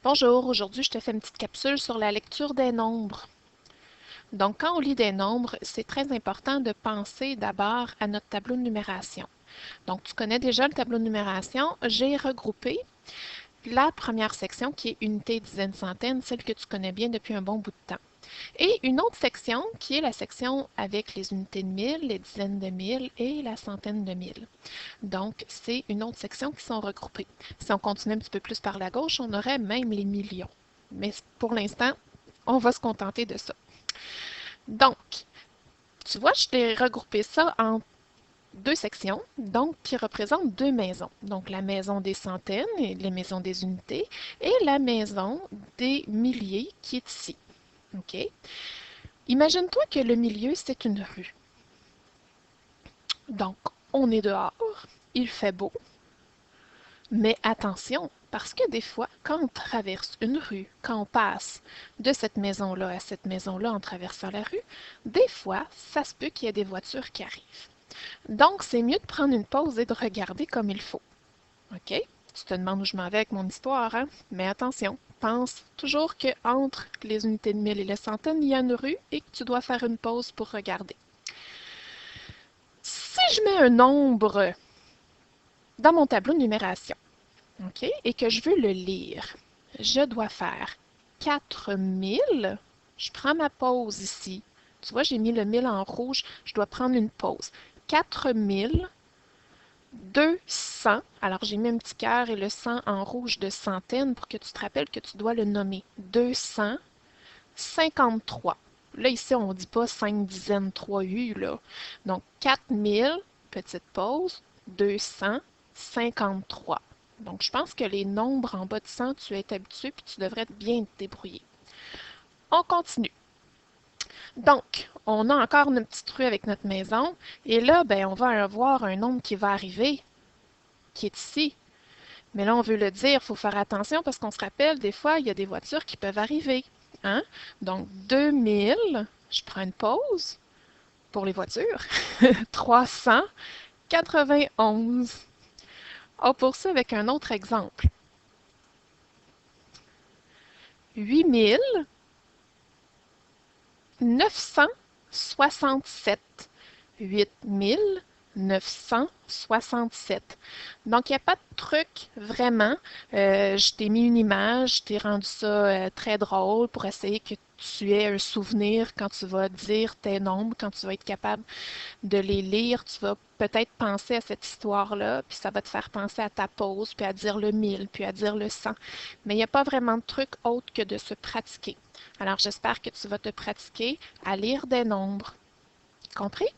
Bonjour, aujourd'hui je te fais une petite capsule sur la lecture des nombres. Donc quand on lit des nombres, c'est très important de penser d'abord à notre tableau de numération. Donc tu connais déjà le tableau de numération, j'ai regroupé la première section qui est unité, dizaine, centaine, celle que tu connais bien depuis un bon bout de temps. Et une autre section qui est la section avec les unités de mille, les dizaines de mille et la centaine de mille. Donc, c'est une autre section qui sont regroupées. Si on continue un petit peu plus par la gauche, on aurait même les millions. Mais pour l'instant, on va se contenter de ça. Donc, tu vois, je t'ai regroupé ça en deux sections, donc qui représentent deux maisons. Donc, la maison des centaines et les maisons des unités et la maison des milliers qui est ici. OK? Imagine-toi que le milieu, c'est une rue. Donc, on est dehors, il fait beau, mais attention, parce que des fois, quand on traverse une rue, quand on passe de cette maison-là à cette maison-là en traversant la rue, des fois, ça se peut qu'il y ait des voitures qui arrivent. Donc, c'est mieux de prendre une pause et de regarder comme il faut. OK? Tu te demandes où je m'en vais avec mon histoire, hein? Mais attention, pense toujours qu'entre les unités de mille et les centaines, il y a une rue et que tu dois faire une pause pour regarder. Si je mets un nombre dans mon tableau de numération, OK, et que je veux le lire, je dois faire 4000. Je prends ma pause ici. Tu vois, j'ai mis le 1000 en rouge. Je dois prendre une pause. 4200. Alors, j'ai mis un petit cœur et le 100 en rouge de centaines pour que tu te rappelles que tu dois le nommer. 253. Là, ici, on ne dit pas 5 dizaines, 3 U, là. Donc, 4000, petite pause, 253. Donc, je pense que les nombres en bas de 100, tu es habitué puis tu devrais bien te débrouiller. On continue. Donc, on a encore une petite rue avec notre maison. Et là, ben, on va avoir un nombre qui va arriver, qui est ici. Mais là, on veut le dire, il faut faire attention parce qu'on se rappelle, des fois, il y a des voitures qui peuvent arriver. Hein? Donc, 2000, je prends une pause pour les voitures. 391. On poursuit avec un autre exemple. 8967. 8967. Donc, il n'y a pas de truc vraiment. Je t'ai mis une image, je t'ai rendu ça très drôle pour essayer que tu aies un souvenir quand tu vas dire tes nombres, quand tu vas être capable de les lire, tu vas peut-être penser à cette histoire-là, puis ça va te faire penser à ta pause, puis à dire le 1000, puis à dire le 100. Mais il n'y a pas vraiment de truc autre que de se pratiquer. Alors, j'espère que tu vas te pratiquer à lire des nombres. Compris?